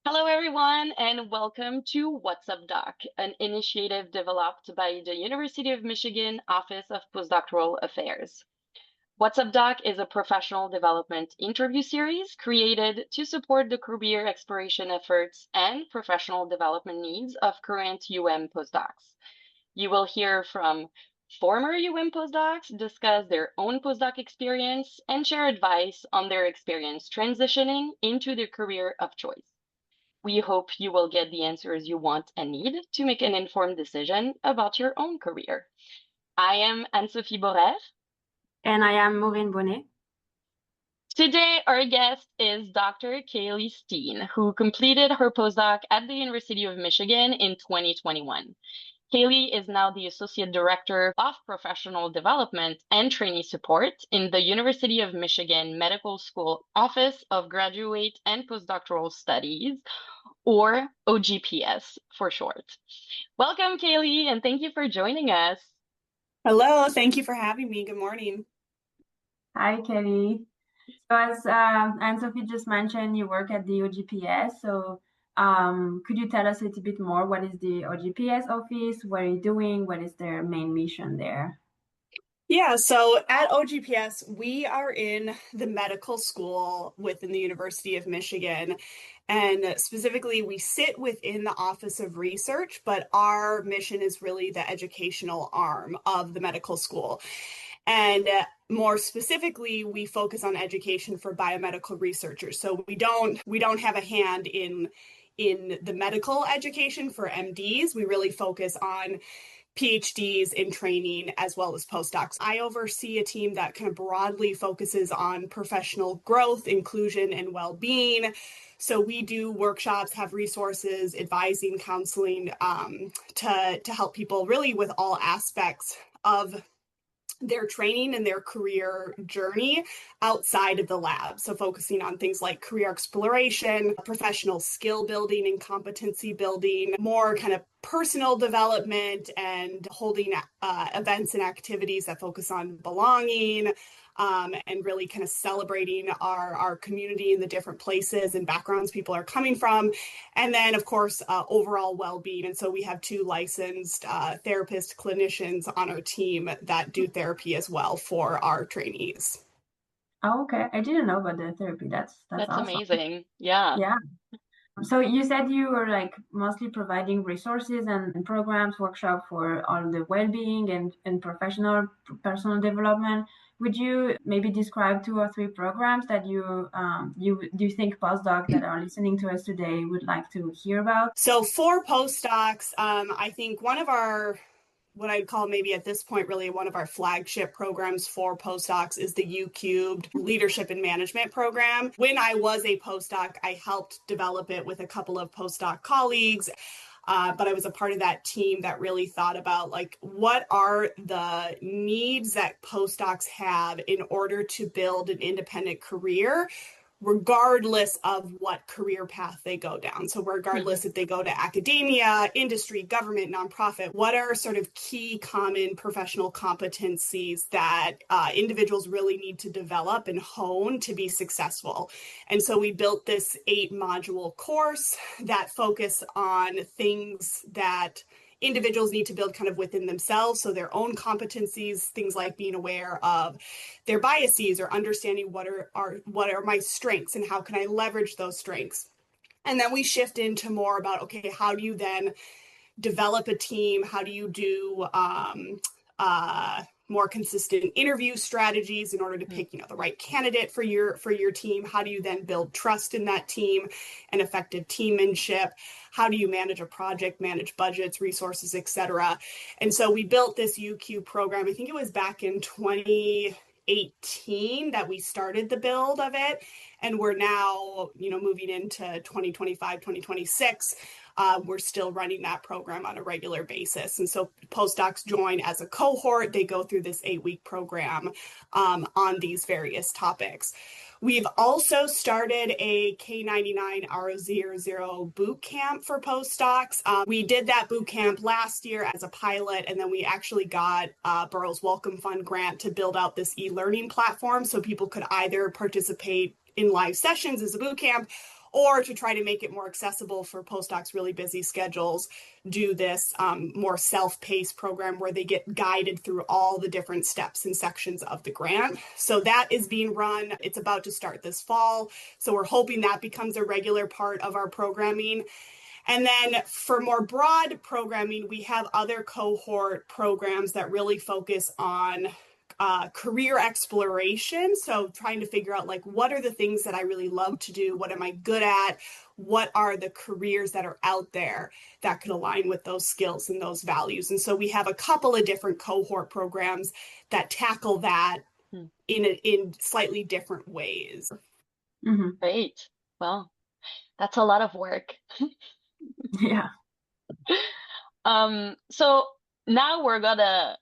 Hello, everyone, and welcome to What's Up Doc, an initiative developed by the University of Michigan Office of Postdoctoral Affairs. What's Up Doc is a professional development interview series created to support the career exploration efforts and professional development needs of current postdocs. You will hear from former postdocs discuss their own postdoc experience and share advice on their experience transitioning into their career of choice. We hope you will get the answers you want and need to make an informed decision about your own career. I am Anne-Sophie Borer. And I am Maureen Bonnet. Today, our guest is Dr. Kaylee Steen, who completed her postdoc at the University of Michigan in 2021. Kaylee is now the Associate Director of Professional Development and Trainee Support in the University of Michigan Medical School Office of Graduate and Postdoctoral Studies, or OGPS for short. Welcome, Kaylee, and thank you for joining us. Hello, thank you for having me. Good morning. Hi, Kelly. So as Anne-Sophie just mentioned, you work at the OGPS. So could you tell us a little bit more? What is the OGPS office? What are you doing? What is their main mission there? Yeah, so at OGPS, we are in the medical school within the University of Michigan. And specifically, we sit within the Office of Research, but our mission is really the educational arm of the medical school. And more specifically, we focus on education for biomedical researchers. So we don't have a hand in the medical education for MDs. We really focus on PhDs in training as well as postdocs. I oversee a team that kind of broadly focuses on professional growth, inclusion, and well-being. So we do workshops, have resources, advising, counseling to help people really with all aspects of their training and their career journey outside of the lab. So focusing on things like career exploration, professional skill building and competency building, more kind of personal development, and holding events and activities that focus on belonging, and really kind of celebrating our community and the different places and backgrounds people are coming from. And then, of course, overall well-being. And so we have two licensed therapist clinicians on our team that do therapy as well for our trainees. Oh, okay. I didn't know about the therapy. That's awesome. Amazing. Yeah. Yeah. So you said you were like mostly providing resources and programs, workshops for all the well-being and professional personal development. Would you maybe describe 2 or 3 programs that you think postdocs that are listening to us today would like to hear about? So for postdocs, I think one of our what I'd call maybe at this point really one of our flagship programs for postdocs is the U-Cubed Leadership and Management Program. When I was a postdoc, I helped develop it with a couple of postdoc colleagues. But I was a part of that team that really thought about like what are the needs that postdocs have in order to build an independent career, regardless of what career path they go down. So regardless if they go to academia, industry, government, nonprofit, what are sort of key common professional competencies that individuals really need to develop and hone to be successful. And so we built this 8-module course that focus on things that individuals need to build kind of within themselves. So their own competencies, things like being aware of their biases or understanding what are my strengths and how can I leverage those strengths. And then we shift into more about, okay, how do you then develop a team? How do you do more consistent interview strategies in order to pick, the right candidate for your team? How do you then build trust in that team and effective teammanship? How do you manage a project, manage budgets, resources, etc.? And so we built this UQ program. I think it was back in 2018 that we started the build of it. And we're now, moving into 2025, 2026. We're still running that program on a regular basis. And so postdocs join as a cohort. They go through this 8-week program on these various topics. We've also started a K99 R00 boot camp for postdocs. We did that boot camp last year as a pilot, and then we actually got Burroughs Wellcome Fund grant to build out this e-learning platform so people could either participate in live sessions as a boot camp or to try to make it more accessible for postdocs' really busy schedules, do this more self-paced program where they get guided through all the different steps and sections of the grant. So that is being run. It's about to start this fall. So we're hoping that becomes a regular part of our programming. And then for more broad programming, we have other cohort programs that really focus on career exploration. So trying to figure out, like, what are the things that I really love to do? What am I good at? What are the careers that are out there that could align with those skills and those values? And so we have a couple of different cohort programs that tackle that in slightly different ways. Mm-hmm. Great. Well, that's a lot of work. Yeah. So now we're gonna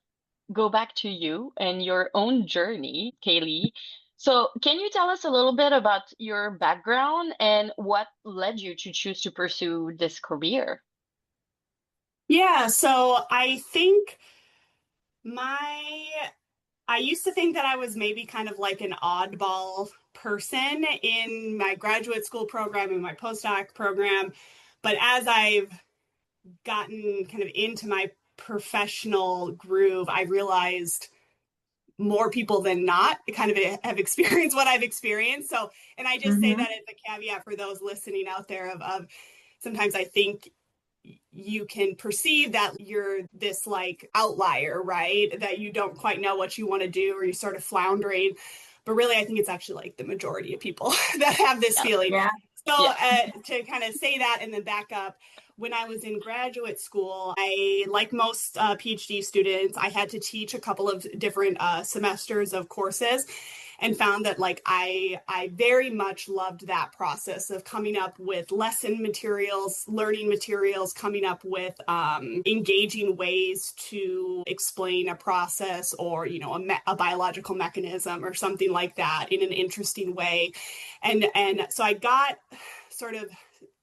go back to you and your own journey, Kaylee. So can you tell us a little bit about your background and what led you to choose to pursue this career? Yeah, so I think I used to think that I was maybe kind of like an oddball person in my graduate school program and my postdoc program. But as I've gotten kind of into my professional groove, I realized more people than not kind of have experienced what I've experienced. So, and I just say that as a caveat for those listening out there of sometimes I think you can perceive that you're this like outlier, right? That you don't quite know what you want to do or you're sort of floundering. But really, I think it's actually like the majority of people that have this feeling. Yeah. So to kind of say that and then back up, when I was in graduate school, I, like most PhD students, I had to teach a couple of different semesters of courses and found that like I very much loved that process of coming up with lesson materials, learning materials, coming up with engaging ways to explain a process or, you know, a biological mechanism or something like that in an interesting way. And so I got sort of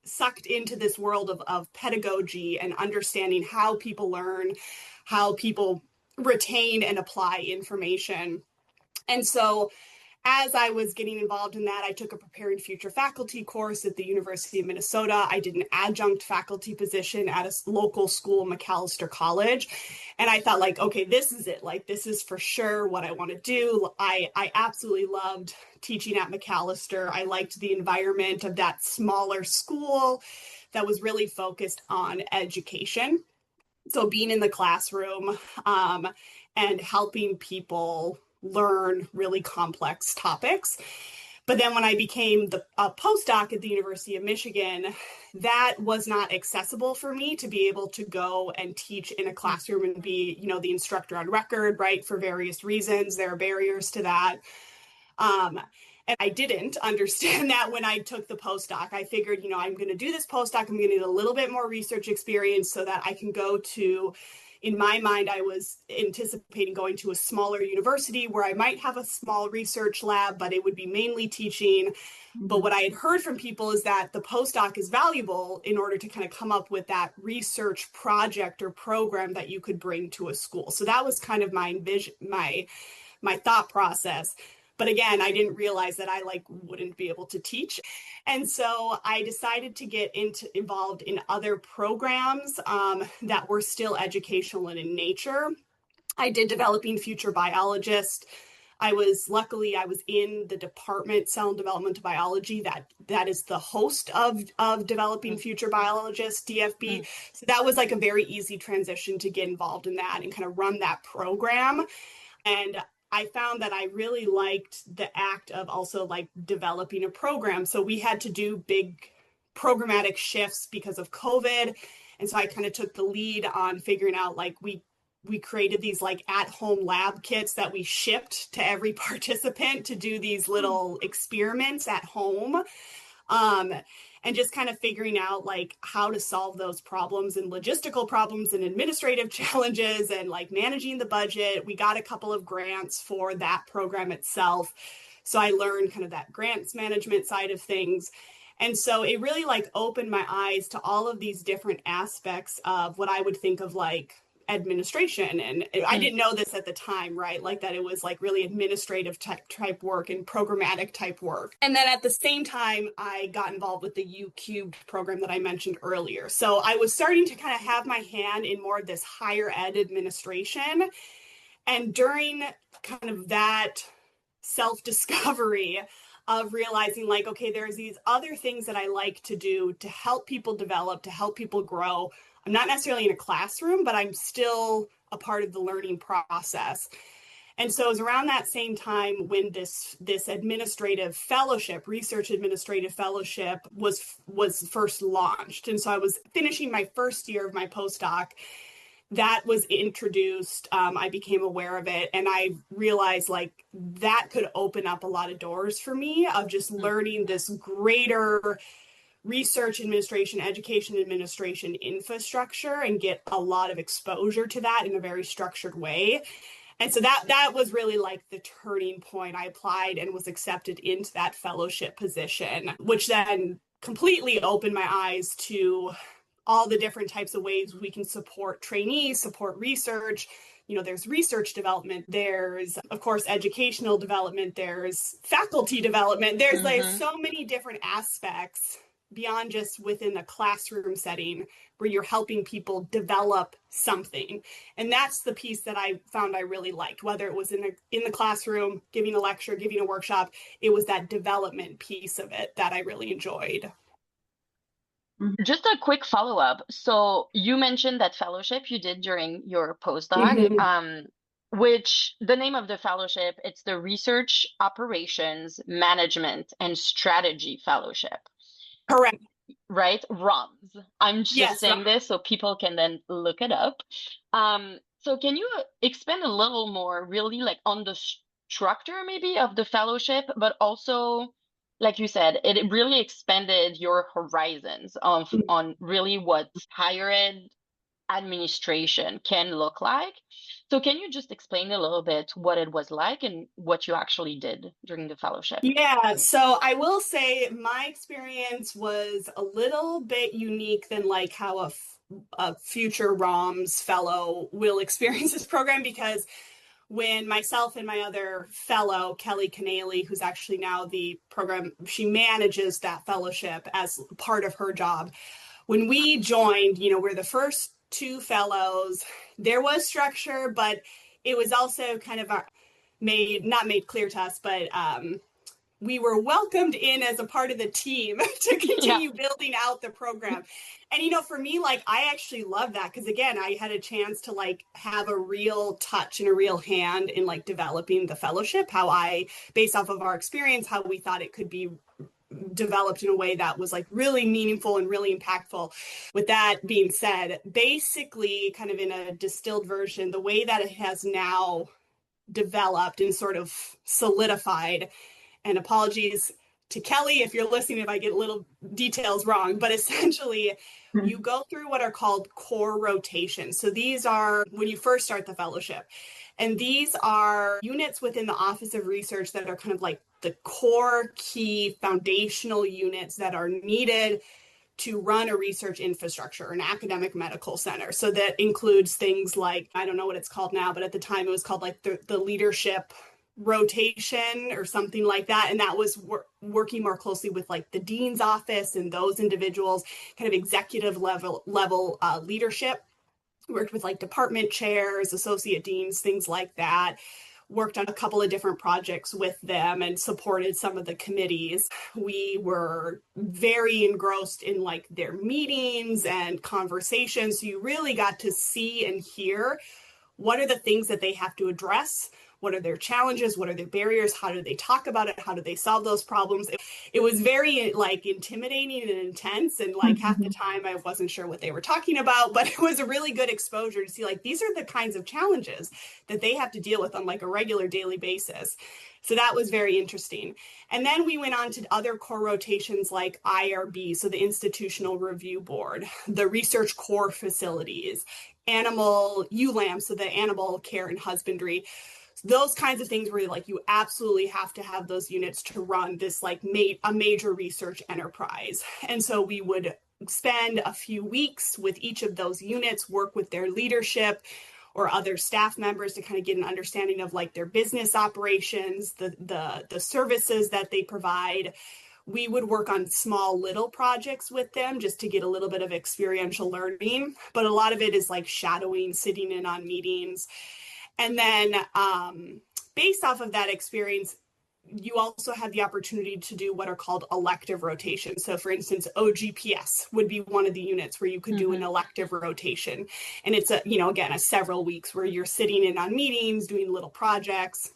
sucked into this world of pedagogy and understanding how people learn, how people retain and apply information. And so as I was getting involved in that, I took a Preparing Future Faculty course at the University of Minnesota. I did an adjunct faculty position at a local school, Macalester College. And I thought, like, okay, this is it. Like, this is for sure what I want to do. I absolutely loved teaching at Macalester. I liked the environment of that smaller school that was really focused on education. So being in the classroom and helping people learn really complex topics. But then when I became a postdoc at the University of Michigan, that was not accessible for me to be able to go and teach in a classroom and be, you know, the instructor on record, right? For various reasons, there are barriers to that. And I didn't understand that when I took the postdoc. I figured, you know, I'm going to do this postdoc. I'm going to need a little bit more research experience so that I can go to, in my mind, I was anticipating going to a smaller university where I might have a small research lab, but it would be mainly teaching. But what I had heard from people is that the postdoc is valuable in order to kind of come up with that research project or program that you could bring to a school. So that was kind of my vision, my thought process. But again, I didn't realize that I wouldn't be able to teach. And so I decided to get involved in other programs that were still educational and in nature. I did Developing Future Biologist. I was in the department, Cell and Developmental Biology, that is the host of Developing Future Biologist, DFB. So that was like a very easy transition to get involved in that and kind of run that program. And I found that I really liked the act of also like developing a program. So we had to do big programmatic shifts because of COVID. And so I kind of took the lead on figuring out, like, we created these like at-home lab kits that we shipped to every participant to do these little experiments at home. And just kind of figuring out like how to solve those problems and logistical problems and administrative challenges and like managing the budget. We got a couple of grants for that program itself. So I learned kind of that grants management side of things. And so it really like opened my eyes to all of these different aspects of what I would think of like administration. And I didn't know this at the time, right? Like that it was like really administrative type work and programmatic type work. And then at the same time, I got involved with the U Cubed program that I mentioned earlier. So I was starting to kind of have my hand in more of this higher ed administration. And during kind of that self-discovery of realizing like, okay, there's these other things that I like to do to help people develop, to help people grow. I'm not necessarily in a classroom, but I'm still a part of the learning process. And so it was around that same time when this administrative fellowship, research administrative fellowship was first launched. And so I was finishing my first year of my postdoc. That was introduced. I became aware of it, and I realized like that could open up a lot of doors for me of just learning this greater research administration, education administration infrastructure and get a lot of exposure to that in a very structured way. And so that was really like the turning point. I applied and was accepted into that fellowship position, which then completely opened my eyes to all the different types of ways we can support trainees, support research. You know, there's research development, there's, of course, educational development, there's faculty development, there's like so many different aspects beyond just within the classroom setting where you're helping people develop something. And that's the piece that I found I really liked, whether it was in the classroom, giving a lecture, giving a workshop, it was that development piece of it that I really enjoyed. Just a quick follow-up. So you mentioned that fellowship you did during your postdoc, which the name of the fellowship, it's the Research Operations Management and Strategy Fellowship. Correct. Right? ROMS. I'm just saying this so people can then look it up. So can you expand a little more really like on the structure maybe of the fellowship, but also like you said, it really expanded your horizons of on really what higher ed administration can look like. So can you just explain a little bit what it was like and what you actually did during the fellowship? Yeah, so I will say my experience was a little bit unique than like how a future ROMS fellow will experience this program, because when myself and my other fellow, Kaylee, who's actually now the program, she manages that fellowship as part of her job. When we joined, you know, we're the first two fellows. There was structure, but it was also kind of not made clear to us, but we were welcomed in as a part of the team to continue building out the program. And, you know, for me, like, I actually love that because, again, I had a chance to, like, have a real touch and a real hand in, like, developing the fellowship, based off of our experience, how we thought it could be developed in a way that was, like, really meaningful and really impactful. With that being said, basically, kind of in a distilled version, the way that it has now developed and sort of solidified, and apologies to Kelly if you're listening if I get little details wrong, but essentially you go through what are called core rotations. So these are when you first start the fellowship, and these are units within the Office of Research that are kind of like the core key foundational units that are needed to run a research infrastructure, an academic medical center. So that includes things like, I don't know what it's called now, but at the time it was called like the leadership rotation or something like that. And that was working more closely with like the dean's office and those individuals, kind of executive level leadership. Worked with like department chairs, associate deans, things like that. Worked on a couple of different projects with them and supported some of the committees. We were very engrossed in like their meetings and conversations. So you really got to see and hear what are the things that they have to address. What are their challenges? What are their barriers? How do they talk about it? How do they solve those problems? It was very like intimidating and intense. And like half the time I wasn't sure what they were talking about, but it was a really good exposure to see like these are the kinds of challenges that they have to deal with on like a regular daily basis. So that was very interesting. And then we went on to other core rotations like IRB, so the Institutional Review Board, the Research Core Facilities, Animal ULAM, so the Animal Care and Husbandry. Those kinds of things where like you absolutely have to have those units to run this like a major research enterprise. And so we would spend a few weeks with each of those units, work with their leadership or other staff members to kind of get an understanding of like their business operations, the services that they provide. We would work on small little projects with them just to get a little bit of experiential learning, but a lot of it is like shadowing, sitting in on meetings. And then based off of that experience, you also have the opportunity to do what are called elective rotations. So for instance, OGPS would be one of the units where you could do an elective rotation. And it's again, a several weeks where you're sitting in on meetings, doing little projects.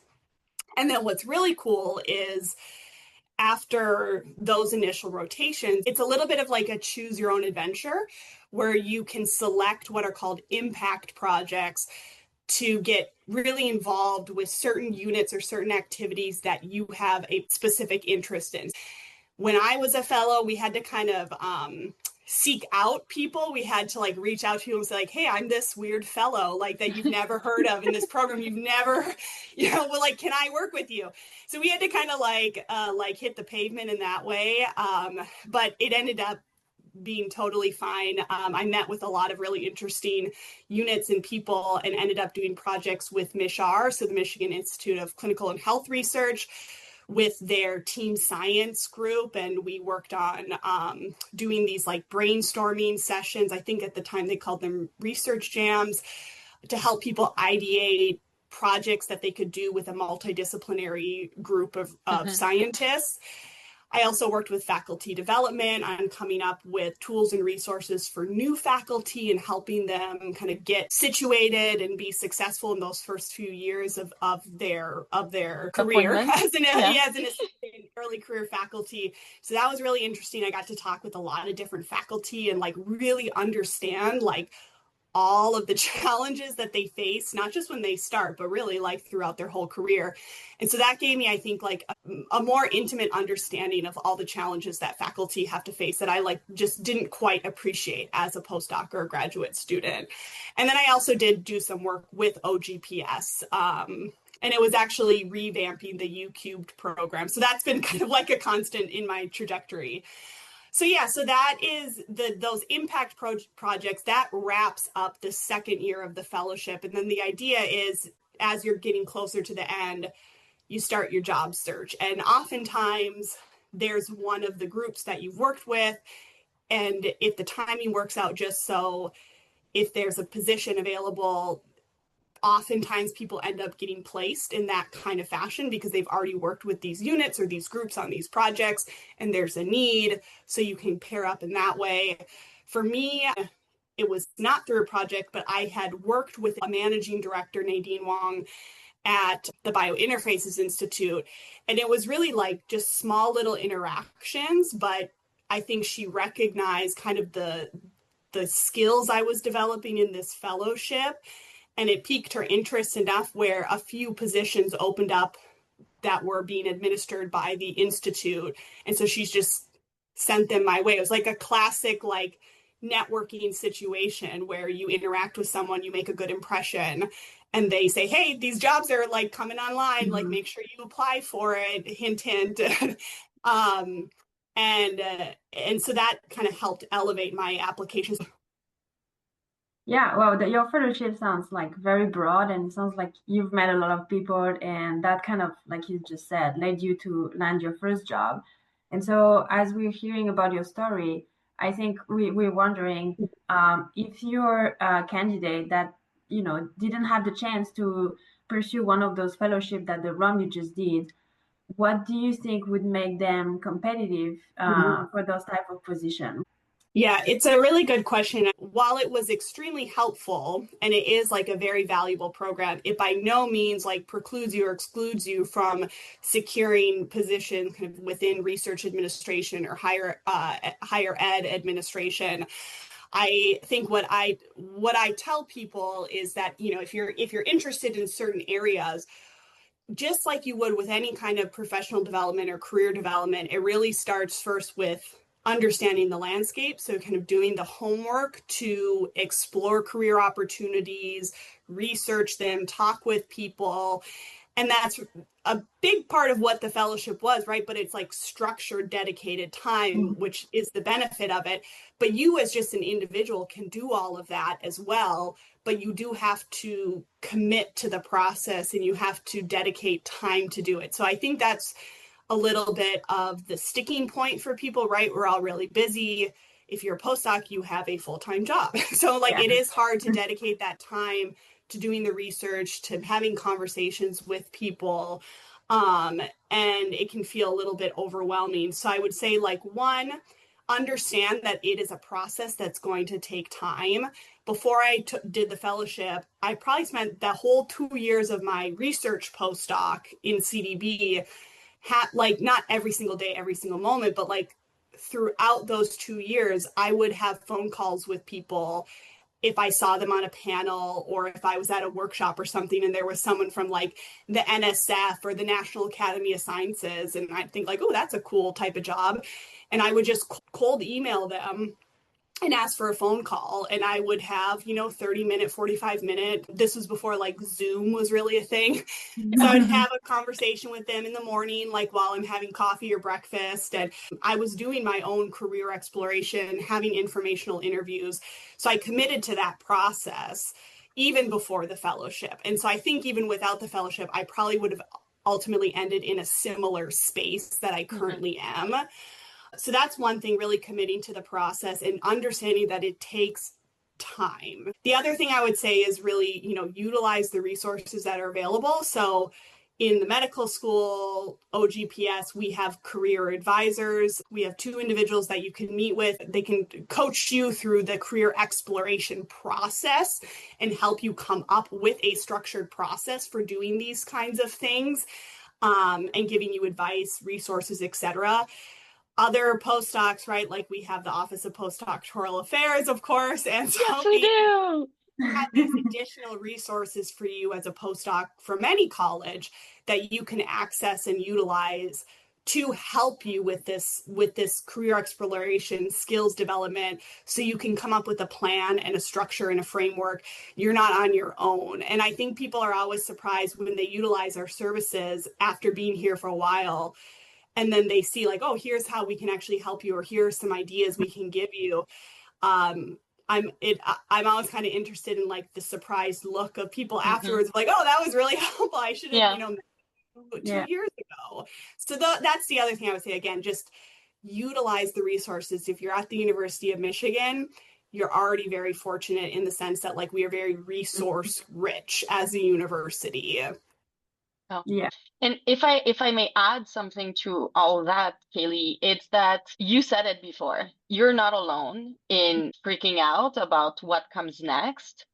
And then what's really cool is after those initial rotations, it's a little bit of like a choose your own adventure where you can select what are called impact projects to get really involved with certain units or certain activities that you have a specific interest in. When I was a fellow, we had to kind of seek out people. We had to like reach out to people and say like, hey, I'm this weird fellow like that you've never heard of in this program. You've never, well, like, can I work with you? So we had to kind of like hit the pavement in that way. But it ended up being totally fine. I met with a lot of really interesting units and people and ended up doing projects with MISHR, so the Michigan Institute of Clinical and Health Research, with their team science group. And we worked on doing these like brainstorming sessions. I think at the time they called them research jams to help people ideate projects that they could do with a multidisciplinary group of scientists. I also worked with faculty development on coming up with tools and resources for new faculty and helping them kind of get situated and be successful in those first few years of their career as an early career faculty. So that was really interesting. I got to talk with a lot of different faculty and like really understand like all of the challenges that they face, not just when they start, but really like throughout their whole career. And so that gave me, I think, like a more intimate understanding of all the challenges that faculty have to face that I like just didn't quite appreciate as a postdoc or a graduate student. And then I also did do some work with OGPS. And it was actually revamping the U-Cubed program. So that's been kind of like a constant in my trajectory. So yeah, so that is those impact projects, that wraps up the second year of the fellowship. And then the idea is, as you're getting closer to the end, you start your job search. And oftentimes there's one of the groups that you've worked with. And if the timing works out just so, if there's a position available, oftentimes people end up getting placed in that kind of fashion because they've already worked with these units or these groups on these projects and there's a need, so you can pair up in that way. For me, it was not through a project, but I had worked with a managing director, Nadine Wong, at the Biointerfaces Institute. And it was really like just small little interactions, but I think she recognized kind of the skills I was developing in this fellowship. And it piqued her interest enough where a few positions opened up that were being administered by the Institute. And so she's just sent them my way. It was like a classic like networking situation where you interact with someone, you make a good impression, and they say, hey, these jobs are like coming online, like make sure you apply for it, hint, hint. And so that kind of helped elevate my applications. Yeah, well, your fellowship sounds like very broad, and it sounds like you've met a lot of people, and that kind of, like you just said, led you to land your first job. And so as we're hearing about your story, I think we're wondering if you're a candidate that, didn't have the chance to pursue one of those fellowships that the RUM you just did, what do you think would make them competitive for those type of positions? Yeah, it's a really good question. While it was extremely helpful and it is like a very valuable program, it by no means like precludes you or excludes you from securing positions kind of within research administration or higher ed administration. I think what I tell people is that, if you're interested in certain areas, just like you would with any kind of professional development or career development, it really starts first with understanding the landscape. So kind of doing the homework to explore career opportunities, research them, talk with people. And that's a big part of what the fellowship was, right? But it's like structured, dedicated time, which is the benefit of it. But you as just an individual can do all of that as well. But you do have to commit to the process and you have to dedicate time to do it. So I think that's a little bit of the sticking point for people, right? We're all really busy. If you're a postdoc, you have a full-time job. So like it is hard to dedicate that time to doing the research, to having conversations with people. And it can feel a little bit overwhelming. So I would say, like, one, understand that it is a process that's going to take time. Before I did the fellowship, I probably spent the whole 2 years of my research postdoc in CDB, like not every single day, every single moment, but like throughout those 2 years, I would have phone calls with people if I saw them on a panel or if I was at a workshop or something and there was someone from like the NSF or the National Academy of Sciences, and I'd think like, oh, that's a cool type of job. And I would just cold email them and ask for a phone call, and I would have 30-minute, 45-minute, this was before like Zoom was really a thing, so I'd have a conversation with them in the morning, like while I'm having coffee or breakfast. And I was doing my own career exploration, having informational interviews, so I committed to that process even before the fellowship. And so I think even without the fellowship, I probably would have ultimately ended in a similar space that I currently am. So that's one thing, really committing to the process and understanding that it takes time. The other thing I would say is really, utilize the resources that are available. So in the medical school, OGPS, we have career advisors. We have 2 individuals that you can meet with. They can coach you through the career exploration process and help you come up with a structured process for doing these kinds of things, and giving you advice, resources, etc. Other postdocs, right? Like we have the Office of Postdoctoral Affairs, of course, and so yes, we do have these additional resources for you as a postdoc from any college that you can access and utilize to help you with this career exploration, skills development, so you can come up with a plan and a structure and a framework. You're not on your own. And I think people are always surprised when they utilize our services after being here for a while, and then they see like, oh, here's how we can actually help you, or here's some ideas we can give you. I'm always kind of interested in like the surprised look of people afterwards, like, oh, that was really helpful. I should have, 2 years ago. So that's the other thing I would say. Again, just utilize the resources. If you're at the University of Michigan, you're already very fortunate in the sense that like we are very resource rich as a university. Oh. Yeah. And if I may add something to all that, Kaylee, it's that you said it before. You're not alone in freaking out about what comes next.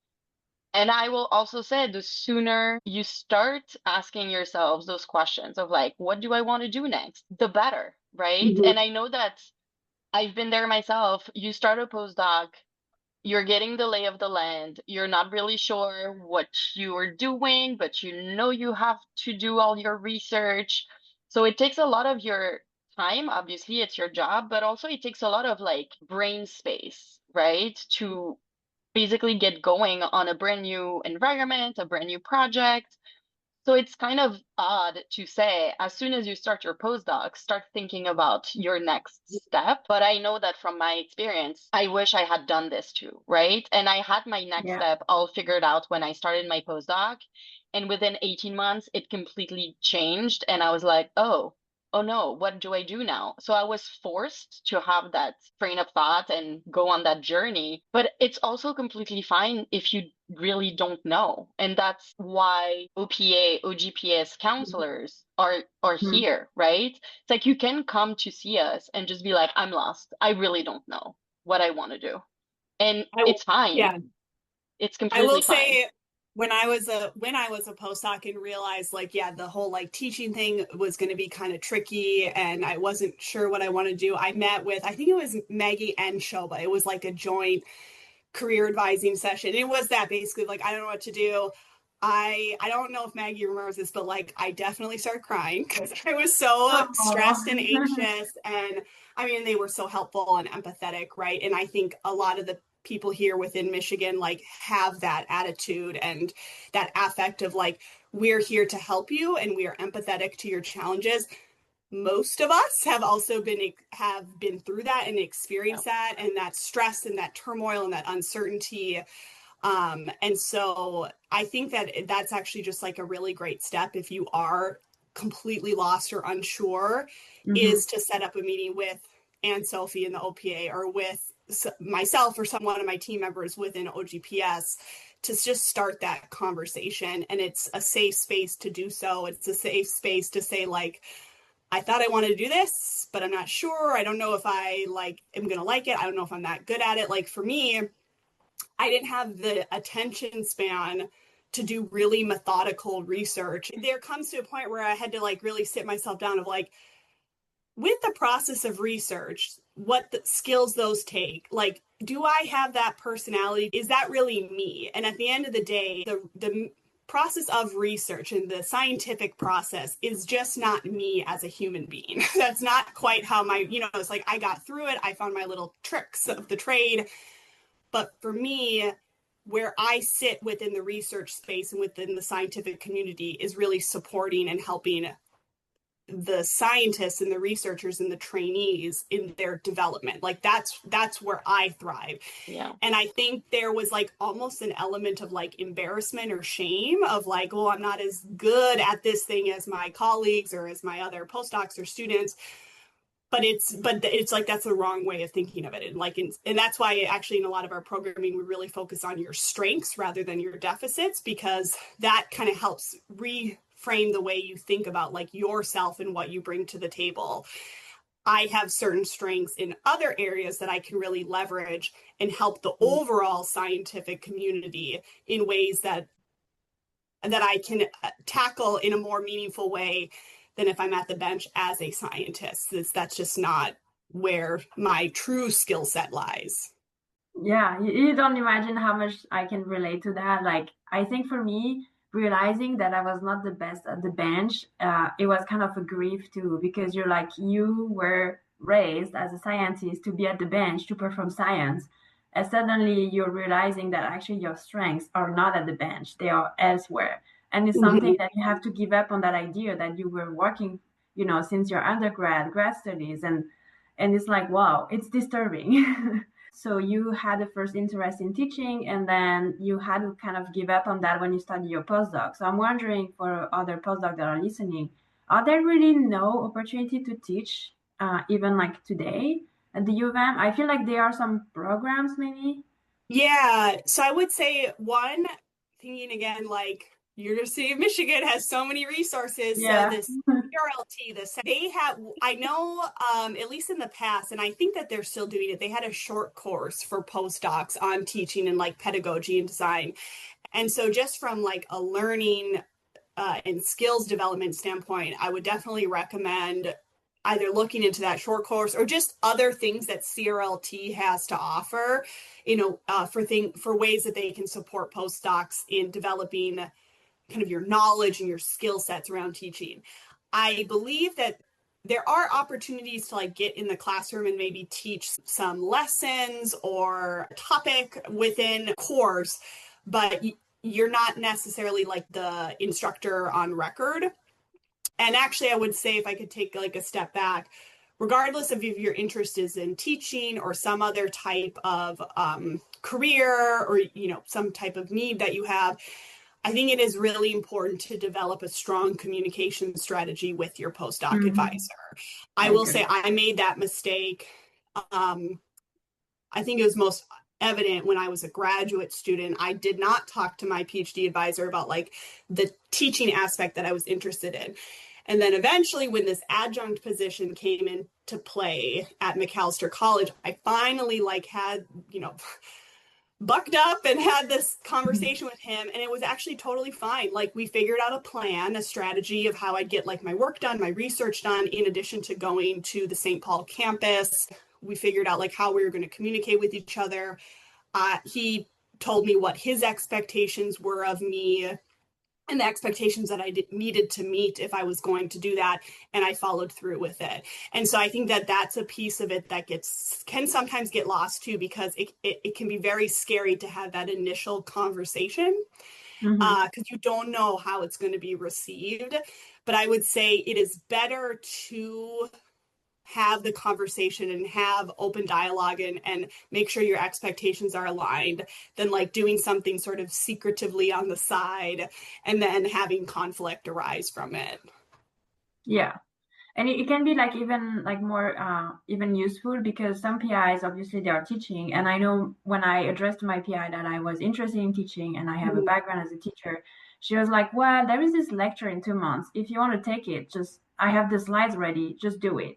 And I will also say the sooner you start asking yourselves those questions of like, what do I want to do next? The better, right? And I know that I've been there myself. You start a postdoc, you're getting the lay of the land. You're not really sure what you are doing, but you have to do all your research. So it takes a lot of your time. Obviously, it's your job, but also it takes a lot of like brain space, right? To basically get going on a brand new environment, a brand new project. So it's kind of odd to say, as soon as you start your postdoc, start thinking about your next step. But I know that from my experience, I wish I had done this too, right? And I had my next step all figured out when I started my postdoc. And within 18 months, it completely changed. And I was like, oh no, what do I do now? So I was forced to have that train of thought and go on that journey. But it's also completely fine if you really don't know. And that's why OPA, OGPS counselors are here, right? It's like you can come to see us and just be like, I'm lost. I really don't know what I want to do. And it's fine. Yeah. It's completely I will fine. say, when I was a postdoc and realized like, yeah, the whole like teaching thing was going to be kind of tricky and I wasn't sure what I want to do, I met with, I think it was Maggie and Shoba. It was like a joint career advising session. It was that basically like, I don't know what to do. I don't know if Maggie remembers this, but like I definitely started crying because I was so stressed and anxious. And I mean, they were so helpful and empathetic, right? And I think a lot of the people here within Michigan like have that attitude and that affect of like we're here to help you and we are empathetic to your challenges. Most of us have also been through that and experienced that, and that stress and that turmoil and that uncertainty. And so I think that that's actually just like a really great step if you are completely lost or unsure, is to set up a meeting with Anne Sophie in the OPA or with myself or one of my team members within OGPS to just start that conversation. And it's a safe space to do so. It's a safe space to say, like, I thought I wanted to do this, but I'm not sure. I don't know if I am going to like it. I don't know if I'm that good at it. Like for me, I didn't have the attention span to do really methodical research. There comes to a point where I had to really sit myself down of with the process of research, what the skills those take. Do I have that personality? Is that really me? And at the end of the day, the process of research and the scientific process is just not me as a human being. That's not quite how it's I got through it. I found my little tricks of the trade. But for me, where I sit within the research space and within the scientific community is really supporting and helping the scientists and the researchers and the trainees in their development. That's where I thrive. Yeah. And I think there was almost an element of embarrassment or shame of oh, I'm not as good at this thing as my colleagues or as my other postdocs or students. But it's that's the wrong way of thinking of it. And that's why actually in a lot of our programming, we really focus on your strengths rather than your deficits, because that kind of helps reframe the way you think about yourself and what you bring to the table. I have certain strengths in other areas that I can really leverage and help the overall scientific community in ways that I can tackle in a more meaningful way than if I'm at the bench as a scientist. That's just not where my true skill set lies. Yeah, you don't imagine how much I can relate to that. I think for me, realizing that I was not the best at the bench, it was kind of a grief too, because you were raised as a scientist to be at the bench to perform science. And suddenly you're realizing that actually your strengths are not at the bench, they are elsewhere. And it's something that you have to give up on, that idea that you were working, since your grad studies. And it's wow, it's disturbing. So you had a first interest in teaching, and then you had to kind of give up on that when you studied your postdoc. So I'm wondering, for other postdocs that are listening, are there really no opportunity to teach, even today at the U of M? I feel like there are some programs maybe. Yeah, so I would say one, thinking again, University of Michigan has so many resources. Yeah. So this CRLT, they have, I know, at least in the past, and I think that they're still doing it, they had a short course for postdocs on teaching and pedagogy and design. And so just from a learning and skills development standpoint, I would definitely recommend either looking into that short course or just other things that CRLT has to offer, for ways that they can support postdocs in developing kind of your knowledge and your skill sets around teaching. I believe that there are opportunities to get in the classroom and maybe teach some lessons or topic within a course, but you're not necessarily the instructor on record. And actually, I would say, if I could take a step back, regardless of if your interest is in teaching or some other type of career or some type of need that you have, I think it is really important to develop a strong communication strategy with your postdoc advisor. I will say I made that mistake. I think it was most evident when I was a graduate student. I did not talk to my PhD advisor about the teaching aspect that I was interested in. And then eventually, when this adjunct position came into play at Macalester College, I finally had, bucked up and had this conversation with him, and it was actually totally fine. We figured out a plan, a strategy of how I'd get my work done, my research done, in addition to going to the St. Paul campus. We figured out how we were going to communicate with each other. He told me what his expectations were of me and the expectations that I needed to meet if I was going to do that, and I followed through with it. And so I think that that's a piece of it that can sometimes get lost too, because it can be very scary to have that initial conversation. because you don't know how it's going to be received. But I would say it is better to have the conversation and have open dialogue and make sure your expectations are aligned than like doing something sort of secretively on the side and then having conflict arise from it. Yeah. And it can be like even like more even useful, because some PIs obviously they are teaching, and I know when I addressed my PI that I was interested in teaching and I have a background as a teacher, she was like, well, there is this lecture in 2 months. If you want to take it, just I have the slides ready, just do it.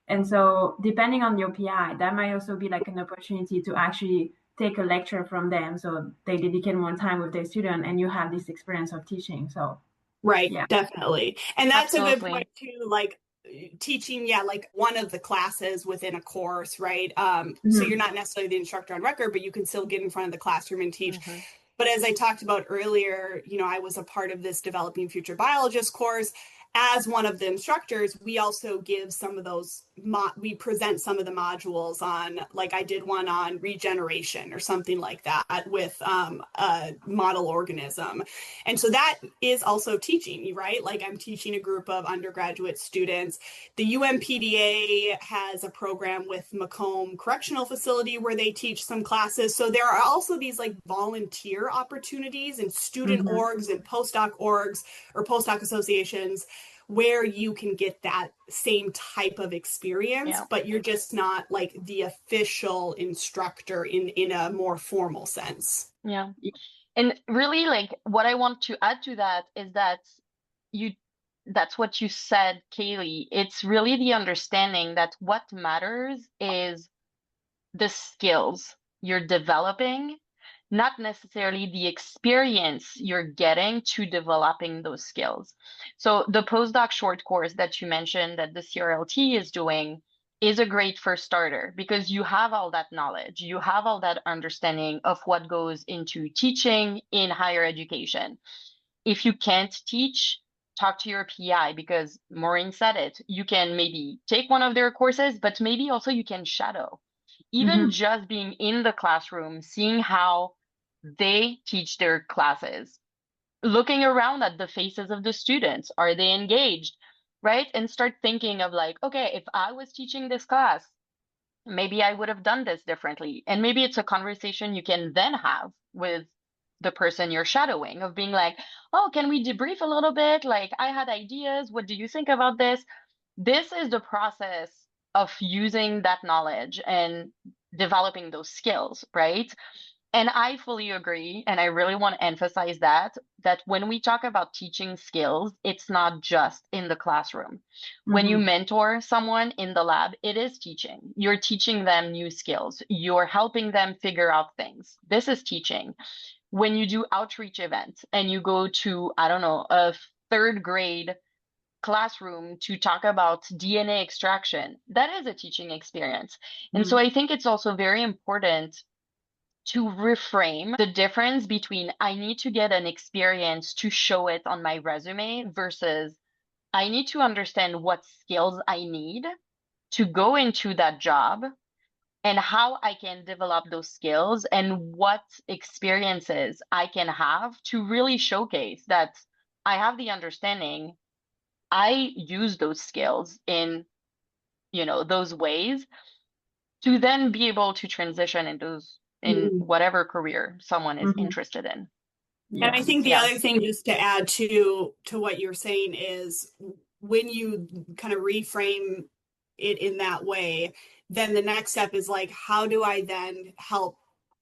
And so depending on your PI, that might also be like an opportunity to actually take a lecture from them, so they dedicate more time with their student and you have this experience of teaching. So right, yeah. Definitely. And that's Absolutely. a good point too, like teaching, yeah, like one of the classes within a course, right? So you're not necessarily the instructor on record, but you can still get in front of the classroom and teach. But as I talked about earlier, I was a part of this Developing Future Biologist course. As one of the instructors, we also give some of those, we present some of the modules on, like I did one on regeneration or something like that with a model organism. And so that is also teaching, right? Like I'm teaching a group of undergraduate students. The UMPDA has a program with Macomb Correctional Facility where they teach some classes. So there are also these like volunteer opportunities in student orgs and postdoc orgs or postdoc associations where you can get that same type of experience, but you're just not like the official instructor in a more formal sense. Yeah. And really, like, what I want to add to that is that that's what you said, Kaylee. It's really the understanding that what matters is the skills you're developing, not necessarily the experience you're getting to developing those skills. So the postdoc short course that you mentioned that the CRLT is doing is a great first starter because you have all that knowledge, you have all that understanding of what goes into teaching in higher education. If you can't teach, talk to your PI because Maureen said it. You can maybe take one of their courses, but maybe also you can shadow. Even just being in the classroom, seeing how they teach their classes, looking around at the faces of the students, are they engaged, right? And start thinking of like, okay, if I was teaching this class, maybe I would have done this differently. And maybe it's a conversation you can then have with the person you're shadowing of being like, oh, can we debrief a little bit? Like, I had ideas. What do you think about this? This is the process of using that knowledge and developing those skills, right? And I fully agree. And I really want to emphasize that when we talk about teaching skills, it's not just in the classroom. When you mentor someone in the lab, it is teaching. You're teaching them new skills. You're helping them figure out things. This is teaching. When you do outreach events and you go to, I don't know, a third grade classroom to talk about DNA extraction, that is a teaching experience. And so I think it's also very important to reframe the difference between I need to get an experience to show it on my resume versus I need to understand what skills I need to go into that job and how I can develop those skills and what experiences I can have to really showcase that I have the understanding. I use those skills in, those ways to then be able to transition in whatever career someone is interested in. And I think the other thing just to add to what you're saying is when you kind of reframe it in that way, then the next step is like, how do I then help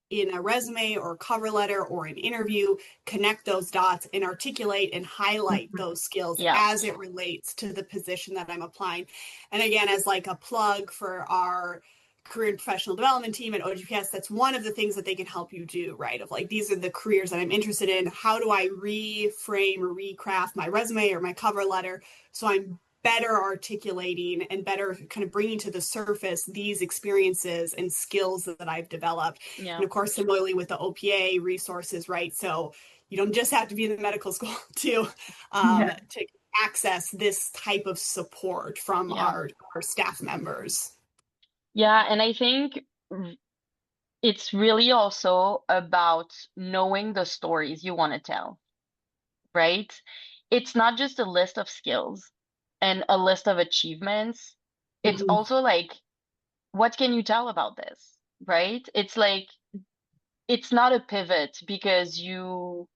in a resume or cover letter or an interview connect those dots and articulate and highlight those skills as it relates to the position that I'm applying. And again, as like a plug for our career and professional development team at OGPS, that's one of the things that they can help you do, right? Of like, these are the careers that I'm interested in. How do I reframe or recraft my resume or my cover letter so I'm better articulating and better kind of bringing to the surface these experiences and skills that I've developed. And of course, similarly with the OPA resources, right? So you don't just have to be in the medical school to access this type of support from our staff members. Yeah, and I think it's really also about knowing the stories you want to tell. right? It's not just a list of skills and a list of achievements. It's Mhm. also like, what can you tell about this, right? It's like, it's not a pivot because you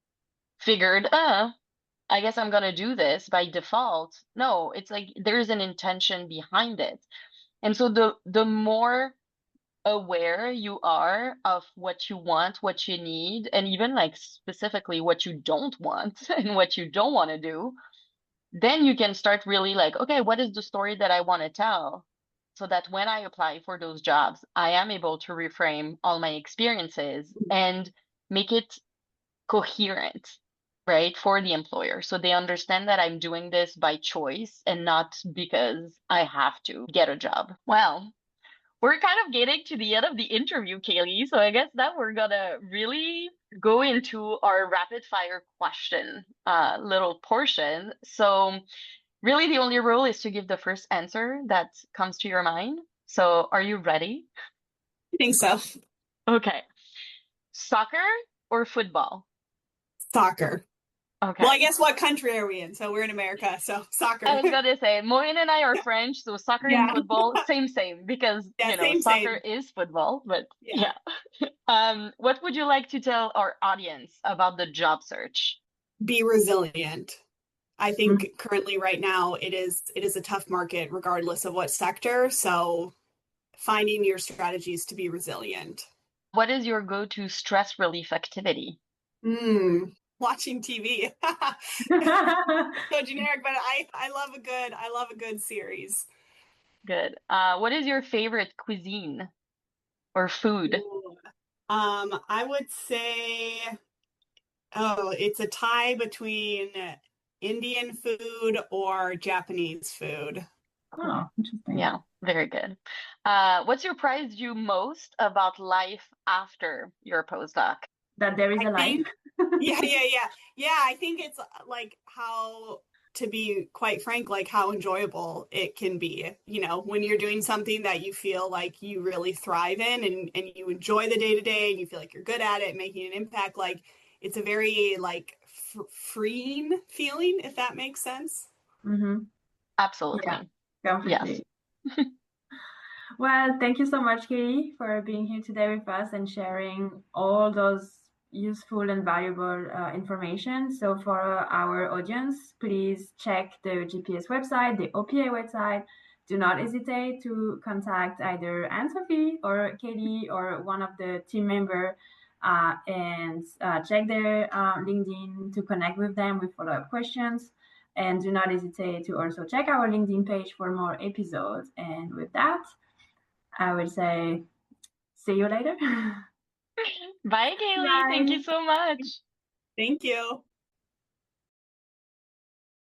figured, I guess I'm gonna do this by default. No, it's like there's an intention behind it. And so the more aware you are of what you want, what you need, and even like specifically what you don't want and what you don't want to do, then you can start really like, okay, what is the story that I want to tell? So that when I apply for those jobs, I am able to reframe all my experiences and make it coherent, right, for the employer. So they understand that I'm doing this by choice and not because I have to get a job. Well, we're kind of getting to the end of the interview, Kaylee. So I guess that we're gonna really go into our rapid fire question little portion. So really the only rule is to give the first answer that comes to your mind. So are you ready? I think so. Okay. Soccer or football? Soccer. Well, I Okay. guess what country are we in? So we're in America, so I soccer. was gonna say, Moin and I are French, so soccer and Yeah. football, same, because, Yeah, soccer same. is football, but Yeah. yeah. What would you like to tell our audience about the job search? Be resilient. I Mhm. think currently right now it is a tough market regardless of what sector. So finding your strategies to be resilient. What is your go-to stress relief activity? Watching TV. So generic, but I love a good series. Good. What is your favorite cuisine or food? Ooh. I would say, oh, it's a tie between Indian food or Japanese food. Oh, interesting. Yeah, very good. What surprised you most about life after your postdoc? That there is I a life. think, yeah. I think it's like how, to be quite frank, like how enjoyable it can be. You know, when you're doing something that you feel like you really thrive in and you enjoy the day to day and you feel like you're good at it, making an impact, like it's a very like freeing feeling, if that makes sense. Mm-hmm. Yeah, Absolutely. Yes. completely. Well, thank you so much, Katie, for being here today with us and sharing all those useful and valuable information. So for our audience, please check the GPS website, the OPA website. Do not hesitate to contact either Anne-Sophie or Katie or one of the team member and check their LinkedIn to connect with them with follow-up questions. And do not hesitate to also check our LinkedIn page for more episodes. And with that, I would say see you later. Bye, Kaylee. Thank you Bye. so much. Thank you.